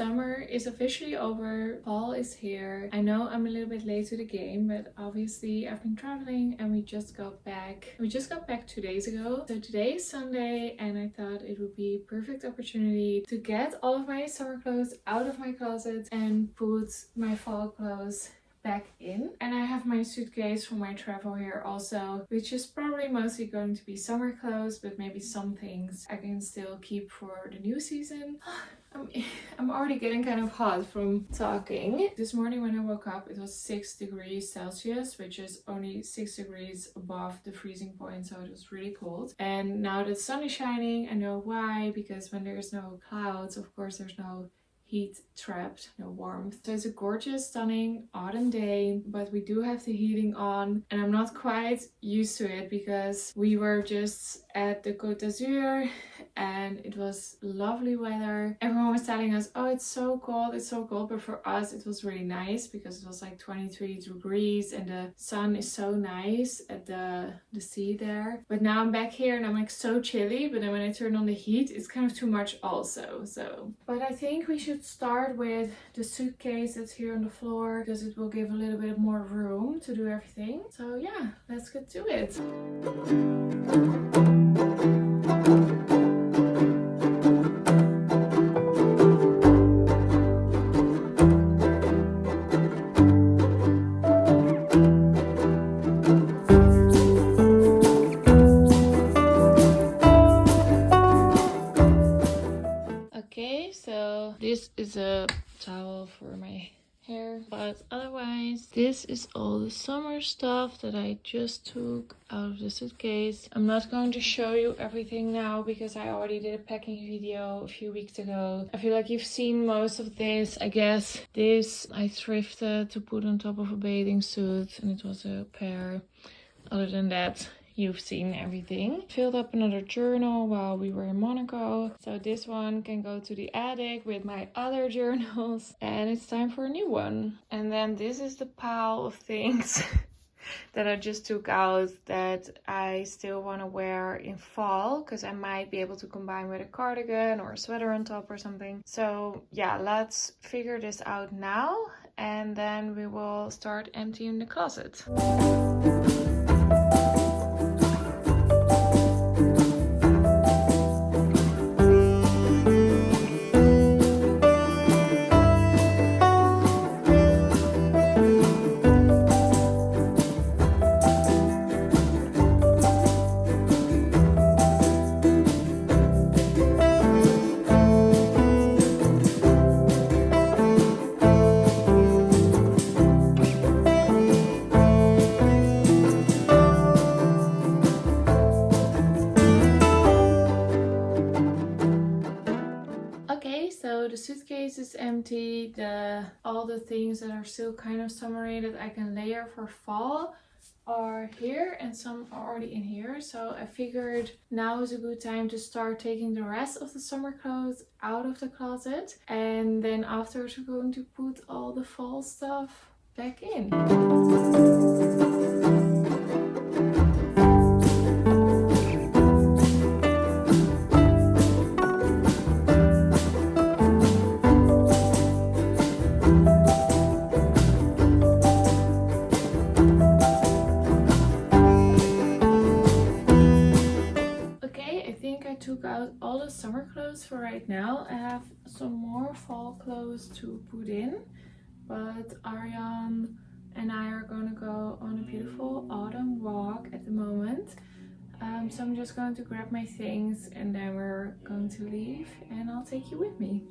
Summer is officially over, fall is here. I know I'm a little bit late to the game, but obviously I've been traveling and we just got back. We just got back 2 days ago. So today is Sunday and I thought it would be a perfect opportunity to get all of my summer clothes out of my closet and put my fall clothes back in. And I have my suitcase for my travel here also, which is probably mostly going to be summer clothes, but maybe some things I can still keep for the new season. I'm already getting kind of hot from talking. This morning when I woke up, it was 6 degrees Celsius, which is only 6 degrees above the freezing point, so it was really cold. And now the sun is shining. I know why, because when there's no clouds, of course there's no heat trapped, no warmth. So it's a gorgeous, stunning autumn day, but we do have the heating on and I'm not quite used to it because we were just at the Côte d'Azur and it was lovely weather. Everyone was telling us, oh, it's so cold, but for us it was really nice because it was like 23 degrees and the sun is so nice at the sea there. But now I'm back here and I'm like so chilly, but then when I turn on the heat, it's kind of too much also. But I think we should start with the suitcase that's here on the floor because it will give a little bit more room to do everything. So yeah, let's get to it. Okay, so this is a towel for my hair, but otherwise this is all the summer stuff that I just took out of the suitcase. I'm not going to show you everything now because I already did a packing video a few weeks ago. I feel like you've seen most of this. I guess this I thrifted to put on top of a bathing suit and it was a pair. Other than that, you've seen everything. Filled up another journal while we were in Monaco. So this one can go to the attic with my other journals. And it's time for a new one. And then this is the pile of things that I just took out that I still want to wear in fall. Because I might be able to combine with a cardigan or a sweater on top or something. So yeah, let's figure this out now. And then we will start emptying the closet. So the suitcase is empty. All the things that are still kind of summery that I can layer for fall are here and some are already in here. So I figured now is a good time to start taking the rest of the summer clothes out of the closet. And then afterwards we're going to put all the fall stuff back in. Took out all the summer clothes for right now. I have some more fall clothes to put in, but Arjan and I are going to go on a beautiful autumn walk at the moment. So I'm just going to grab my things and then we're going to leave and I'll take you with me.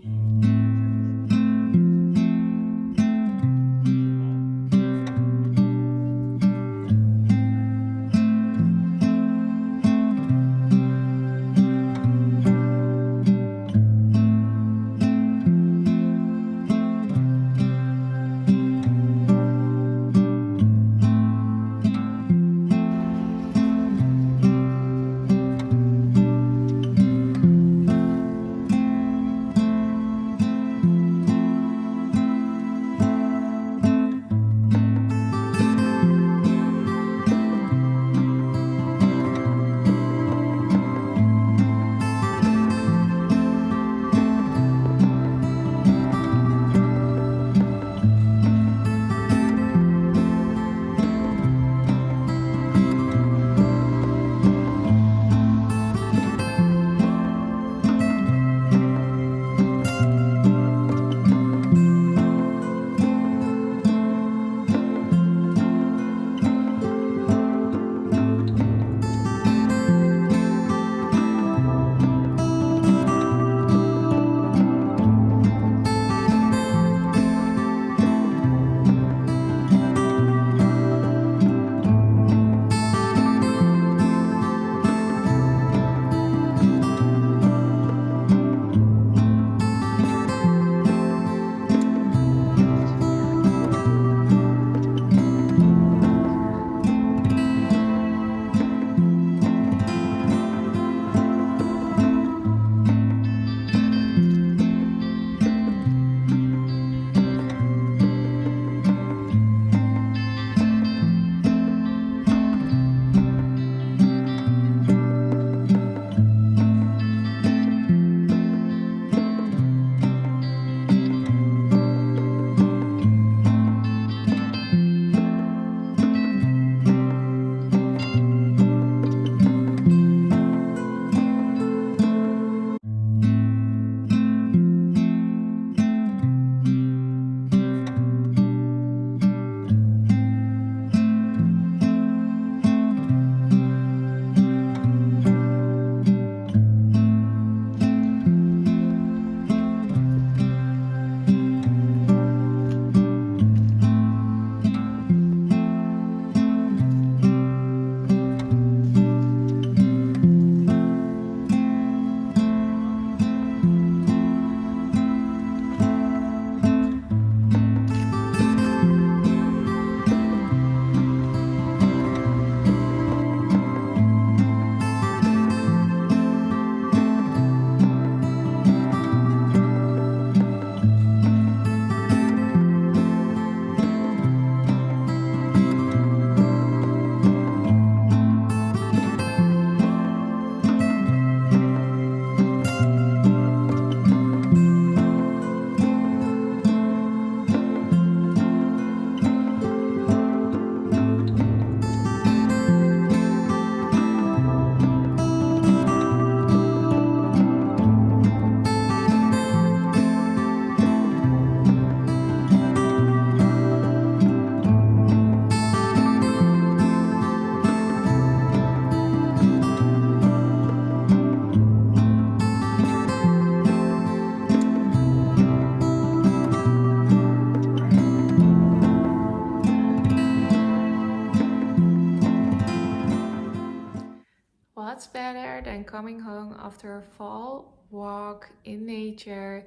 better than coming home after a fall walk in nature,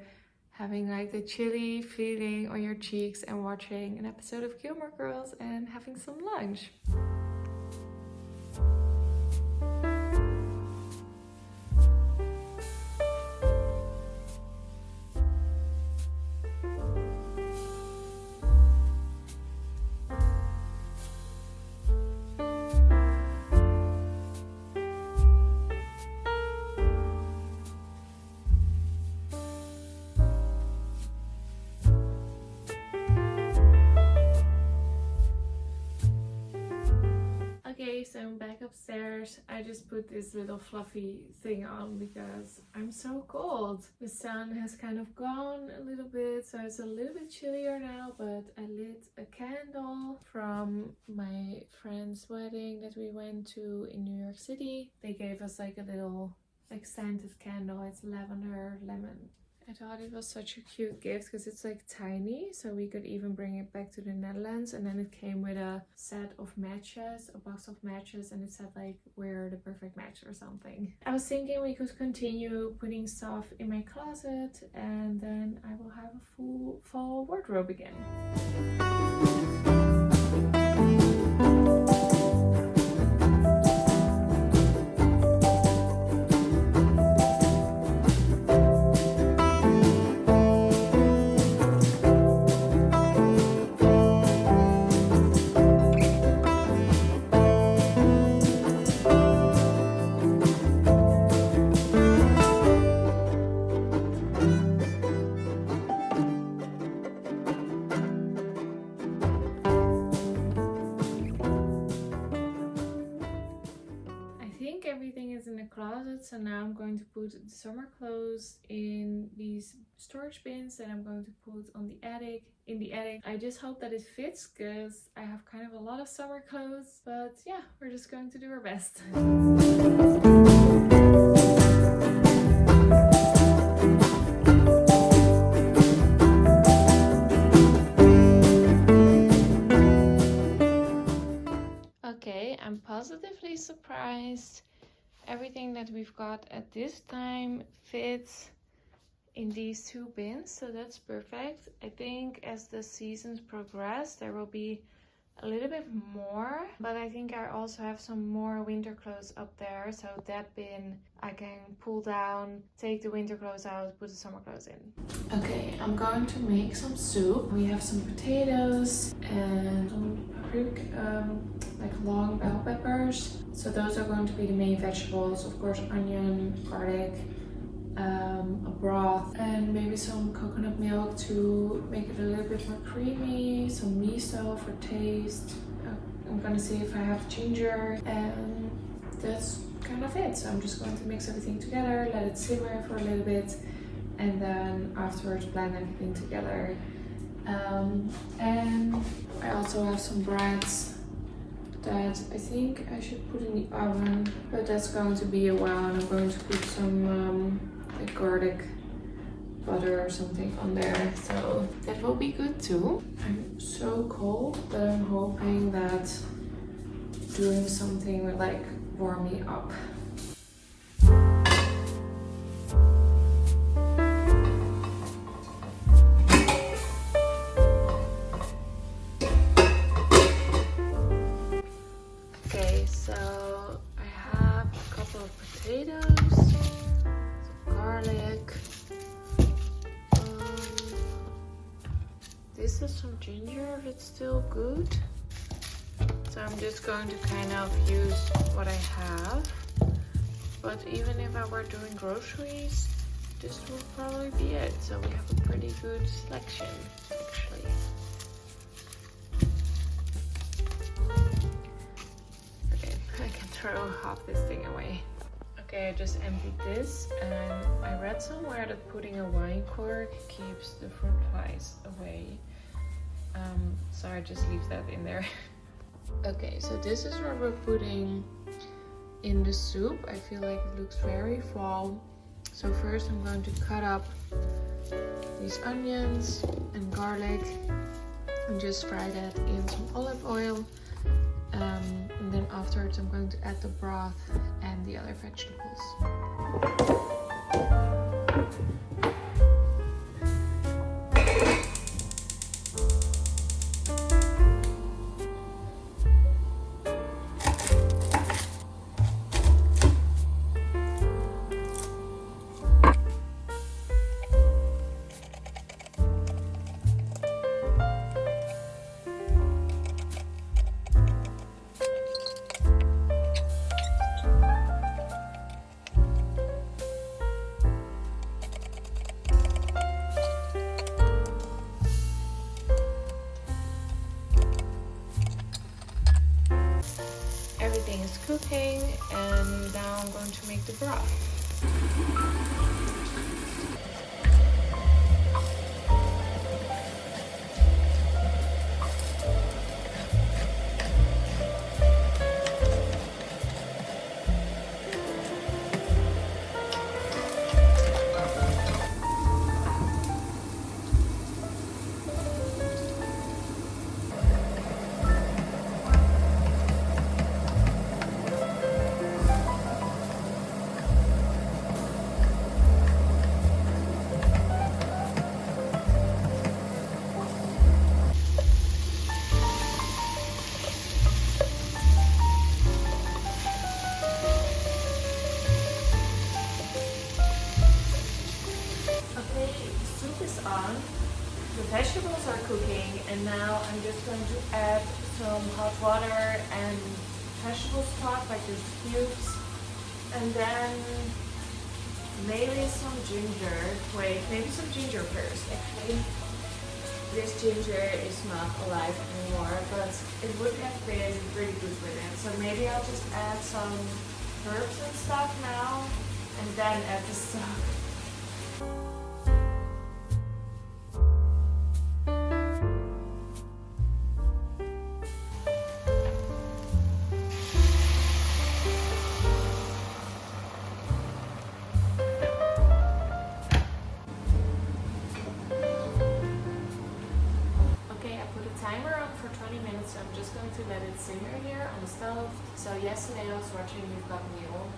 having like the chilly feeling on your cheeks and watching an episode of Gilmore Girls and having some lunch. Okay, so I'm back upstairs. I just put this little fluffy thing on because I'm so cold. The sun has kind of gone a little bit, so it's a little bit chillier now, but I lit a candle from my friend's wedding that we went to in New York City. They gave us like a little like scented candle. It's lavender lemon. I thought it was such a cute gift because it's like tiny, so we could even bring it back to the Netherlands. And then it came with a set of matches, a box of matches, and it said like we're the perfect match or something. I was thinking we could continue putting stuff in my closet and then I will have a full fall wardrobe again. Everything is in the closet, so now I'm going to put the summer clothes in these storage bins that I'm going to put on the attic. In the attic, I just hope that it fits because I have kind of a lot of summer clothes, but yeah, we're just going to do our best. Okay, I'm positively surprised. Everything that we've got at this time fits in these two bins, so that's perfect. I think as the seasons progress there will be a little bit more, but I think I also have some more winter clothes up there, so that bin I can pull down, take the winter clothes out, put the summer clothes in. Okay, I'm going to make some soup. We have some potatoes and some paprika, like long bell peppers. So those are going to be the main vegetables. Of course, onion, garlic, a broth, and maybe some coconut milk to make it a little bit more creamy, some miso for taste. I'm gonna see if I have ginger, and that's kind of it. So I'm just going to mix everything together, let it simmer for a little bit, and then afterwards blend everything together. And I also have some breads that I think I should put in the oven, but that's going to be a while, and I'm going to put some like garlic butter or something on there, so that will be good too. I'm so cold, but I'm hoping that doing something will like warm me up. Okay, so I have a couple of potatoes, some garlic. This is some ginger if it's still good. So I'm just going to kind of use what I have. But even if I were doing groceries, this will probably be it. So we have a pretty good selection, actually. Okay, I can throw half this thing away. Okay, I just emptied this, and I read somewhere that putting a wine cork keeps the fruit flies away. So I just leave that in there. Okay, so this is what we're putting in the soup. I feel like it looks very fall. So first I'm going to cut up these onions and garlic and just fry that in some olive oil. And then afterwards I'm going to add the broth and the other vegetables. Everything is cooking, and now I'm going to make the broth. On. The vegetables are cooking, and now I'm just going to add some hot water and vegetable stock, like just cubes, and then maybe some ginger. Wait, maybe some ginger first. Actually, this ginger is not alive anymore, but it would have been pretty good with it. So maybe I'll just add some herbs and stuff now, and then add the stock. Timer on for 20 minutes, so I'm just going to let it simmer here on the stove. So yesterday I was watching You've Got Mail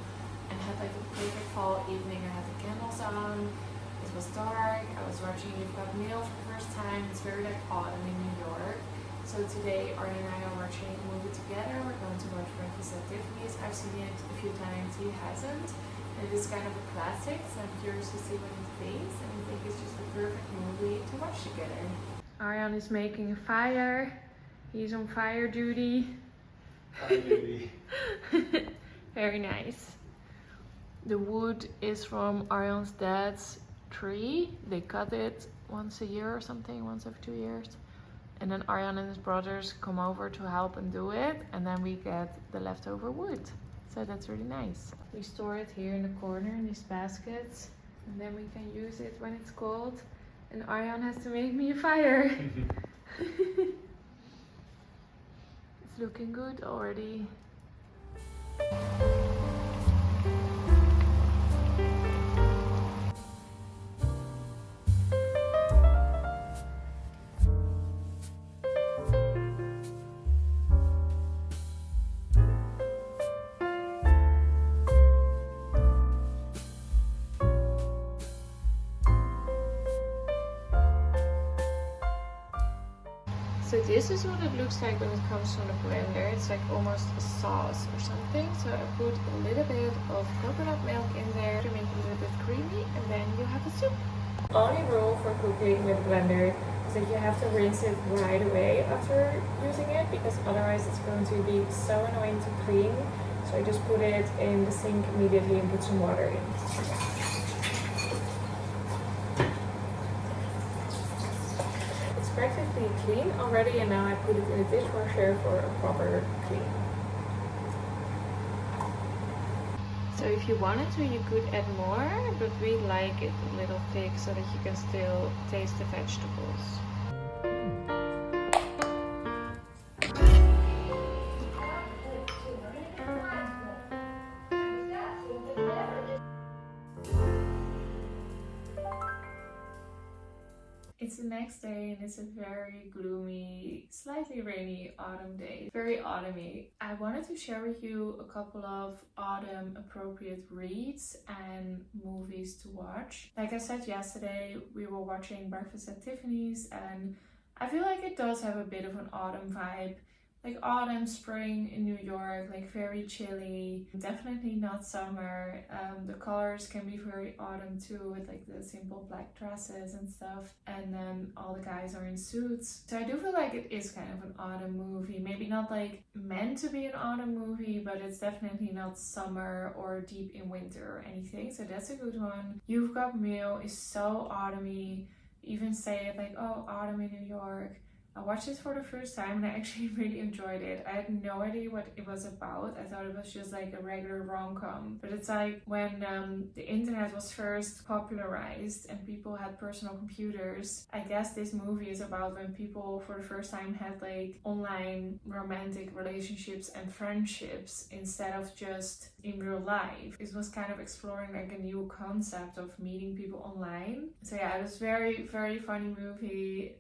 and had like a perfect fall evening. I had the candles on, it was dark, I was watching You've Got Mail for the first time. It's very like autumn in New York. So today Arya and I are watching a movie together. We're going to watch Breakfast at Tiffany's. I've seen it a few times, he hasn't. And it is kind of a classic, so I'm curious to see what he thinks, and I think it's just the perfect movie to watch together. Arjan is making a fire. He's on fire duty. Fire duty. Very nice. The wood is from Arjan's dad's tree. They cut it once a year or something, once every 2 years. And then Arjan and his brothers come over to help and do it. And then we get the leftover wood. So that's really nice. We store it here in the corner in these baskets. And then we can use it when it's cold. And Arjan has to make me a fire. It's looking good already. So this is what it looks like when it comes from the blender. It's like almost a sauce or something. So I put a little bit of coconut milk in there to make it a little bit creamy, and then you have a soup. Only rule for cooking with a blender is that you have to rinse it right away after using it, because otherwise it's going to be so annoying to clean. So I just put it in the sink immediately and put some water in. Practically clean already, and now I put it in the dishwasher for a proper clean. So if you wanted to, you could add more, but we like it a little thick so that you can still taste the vegetables. It's the next day and it's a very gloomy, slightly rainy autumn day. Very autumny. I wanted to share with you a couple of autumn appropriate reads and movies to watch. Like I said yesterday, we were watching Breakfast at Tiffany's and I feel like it does have a bit of an autumn vibe. Like autumn, spring in New York, like very chilly, definitely not summer. The colors can be very autumn too, with like the simple black dresses and stuff. And then all the guys are in suits. So I do feel like it is kind of an autumn movie. Maybe not like meant to be an autumn movie, but it's definitely not summer or deep in winter or anything. So that's a good one. You've Got Mail is so autumny. Even say it like, oh, autumn in New York. I watched this for the first time and I actually really enjoyed it. I had no idea what it was about. I thought it was just like a regular rom-com. But it's like when the internet was first popularized and people had personal computers. I guess this movie is about when people for the first time had like online romantic relationships and friendships instead of just in real life. It was kind of exploring like a new concept of meeting people online. So yeah, it was very, very funny movie,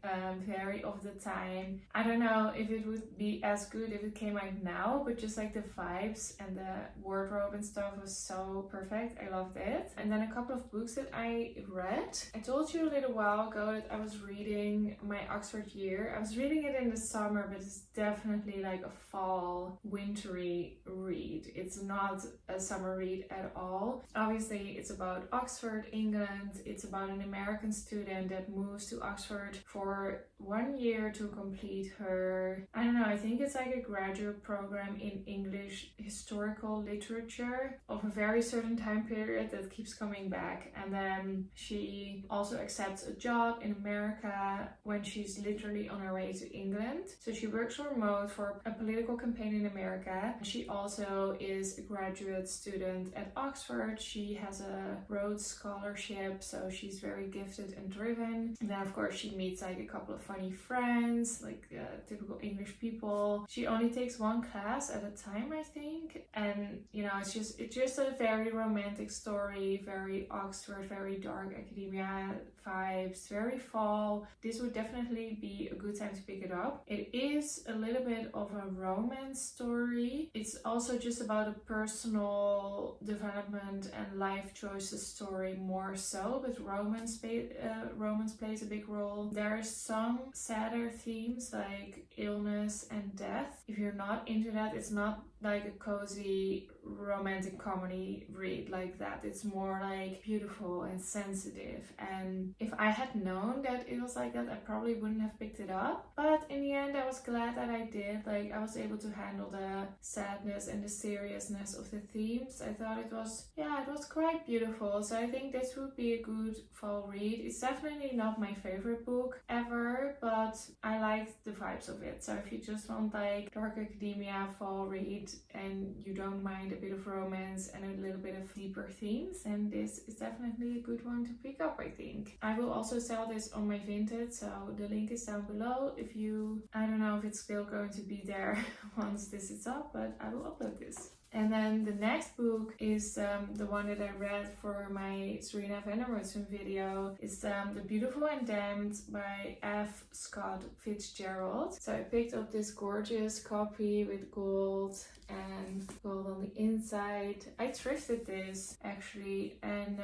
very of the time. I don't know if it would be as good if it came out now, but just like the vibes and the wardrobe and stuff was so perfect. I loved it. And then a couple of books that I read. I told you a little while ago that I was reading my Oxford Year. I was reading it in the summer, but it's definitely like a fall, wintry read. It's not a summer read at all. Obviously, it's about Oxford, England. It's about an American student that moves to Oxford for 1 year to complete her, I don't know, I think it's like a graduate program in English historical literature of a very certain time period that keeps coming back. And then she also accepts a job in America when she's literally on her way to England. So she works remote for a political campaign in America. She also is a graduate student at Oxford. She has a Rhodes Scholarship, so she's very gifted and driven. And then of course she meets like a couple of funny friends, like typical English people. She only takes one class at a time, I think. And you know, it's just a very romantic story, very Oxford, very dark academia vibes, very fall. This would definitely be a good time to pick it up. It is a little bit of a romance story. It's also just about a personal development and life choices story more so, but romance plays a big role. There are some sadder themes like illness and death. If you're not into that, it's not like a cozy romantic comedy read like that. It's more like beautiful and sensitive. And if I had known that it was like that, I probably wouldn't have picked it up. But in the end, I was glad that I did. Like, I was able to handle the sadness and the seriousness of the themes. I thought it was quite beautiful. So I think this would be a good fall read. It's definitely not my favorite book ever, but I liked the vibes of it. So if you just want like dark academia fall read and you don't mind a bit of romance and a little bit of deeper themes, then this is definitely a good one to pick up, I think. I will also sell this on my Vinted, so the link is down below. I don't know if it's still going to be there once this is up, but I will upload this. And then the next book is the one that I read for my Serena van der Woodsen video. It's The Beautiful and Damned by F. Scott Fitzgerald. So I picked up this gorgeous copy with gold and gold on the inside. I thrifted this actually, and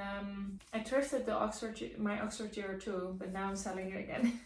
I thrifted my Oxford Year too, but now I'm selling it again.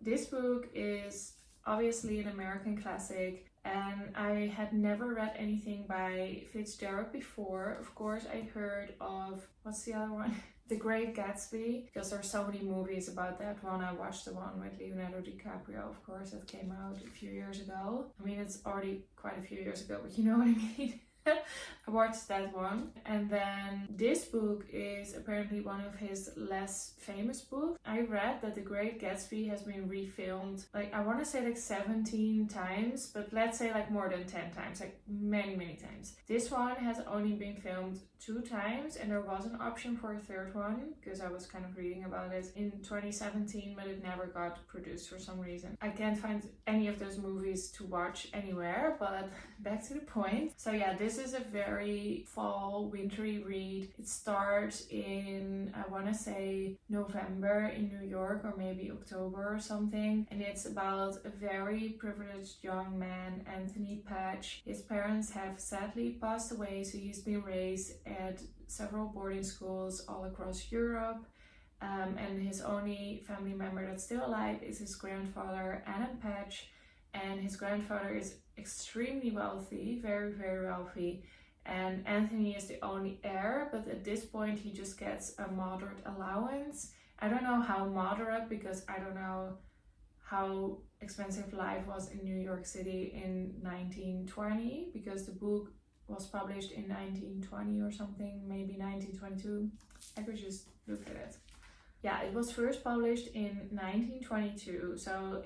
This book is obviously an American classic, and I had never read anything by Fitzgerald before. Of course, I heard of, what's the other one? The Great Gatsby, because there are so many movies about that one. I watched the one with Leonardo DiCaprio, of course, that came out a few years ago. I mean, it's already quite a few years ago, but you know what I mean. I watched that one. And then this book is apparently one of his less famous books. I read that The Great Gatsby has been refilmed, like I want to say like 17 times, but let's say like more than 10 times, like many, many times. This one has only been filmed 2 times, and there was an option for a third one because I was kind of reading about it in 2017, but it never got produced for some reason. I can't find any of those movies to watch anywhere, but back to the point. So yeah, this this is a very fall, wintry read. It starts in, I want to say, November in New York, or maybe October or something. And it's about a very privileged young man, Anthony Patch. His parents have sadly passed away, so he's been raised at several boarding schools all across Europe. And his only family member that's still alive is his grandfather, Adam Patch. And his grandfather is extremely wealthy, very, very wealthy. And Anthony is the only heir, but at this point he just gets a moderate allowance. I don't know how moderate, because I don't know how expensive life was in New York City in 1920, because the book was published in 1920 or something, maybe 1922. I could just look at it. Yeah, it was first published in 1922, so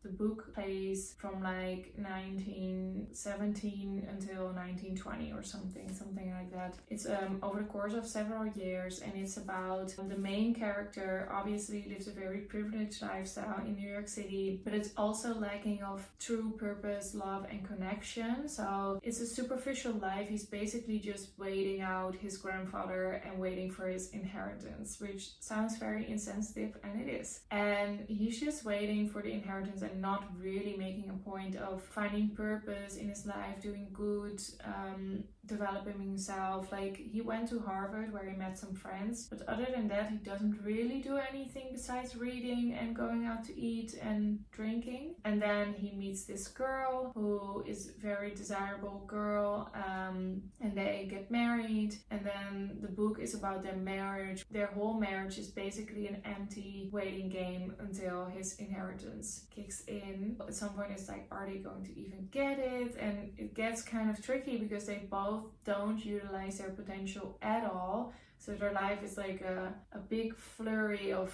the book plays from like 1917 until 1920 or something like that. It's over the course of several years, and it's about the main character. Obviously lives a very privileged lifestyle in New York City, but it's also lacking of true purpose, love, and connection. So it's a superficial life. He's basically just waiting out his grandfather and waiting for his inheritance, which sounds very insensitive, and it is. And he's just waiting for the inheritance and not really making a point of finding purpose in his life, doing good, developing himself. Like, he went to Harvard where he met some friends, but other than that he doesn't really do anything besides reading and going out to eat and drinking. And then he meets this girl who is a very desirable girl, and they get married. And then the book is about their marriage. Their whole marriage is basically an empty waiting game until his inheritance kicks in. At some point it's like, are they going to even get it? And it gets kind of tricky because they both don't utilize their potential at all. So their life is like a big flurry of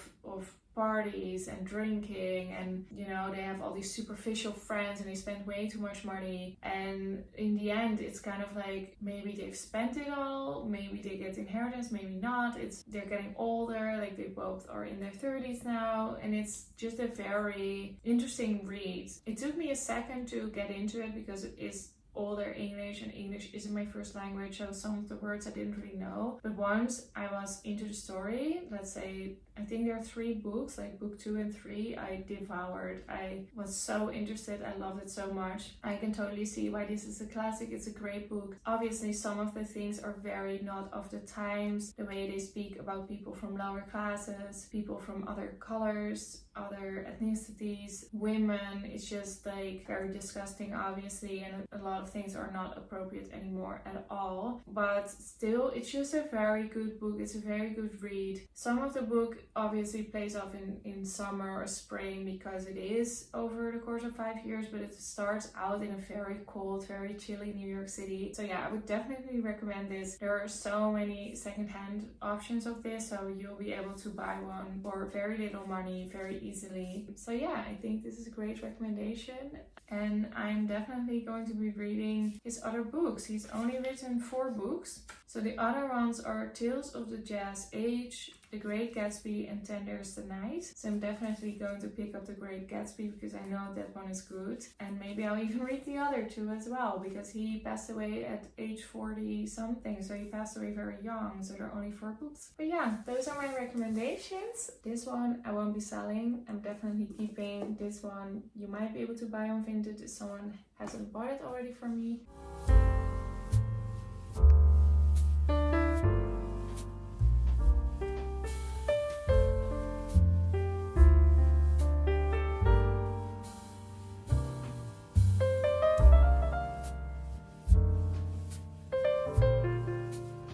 parties and drinking, and you know, they have all these superficial friends and they spend way too much money, and in the end it's kind of like, maybe they've spent it all, maybe they get inheritance, maybe not. They're getting older, like they both are in their 30s now, and it's just a very interesting read. It took me a second to get into it because it is older English, and English isn't my first language, so some of the words I didn't really know. But once I was into the story, let's say, I think there are 3 books, like book 2 and 3, I devoured. I was so interested, I loved it so much. I can totally see why this is a classic. It's a great book. Obviously some of the things are very not of the times, the way they speak about people from lower classes, people from other colors, other ethnicities, women. It's just like very disgusting, obviously, and a lot of things are not appropriate anymore at all. But still, it's just a very good book. It's a very good read. Some of the book obviously plays off in summer or spring because it is over the course of 5 years, but it starts out in a very cold, very chilly New York City. So yeah, I would definitely recommend this. There are so many secondhand options of this, so you'll be able to buy one for very little money very easily. So yeah, I think this is a great recommendation, and I'm definitely going to be reading his other books. He's only written 4 books. So the other ones are Tales of the Jazz Age, The Great Gatsby, and 10 Years to Night. So I'm definitely going to pick up The Great Gatsby because I know that one is good. And maybe I'll even read the other 2 as well, because he passed away at age 40 something. So he passed away very young, so there are only 4 books. But yeah, those are my recommendations. This one I won't be selling. I'm definitely keeping. This one you might be able to buy on Vinted if someone hasn't bought it already from me.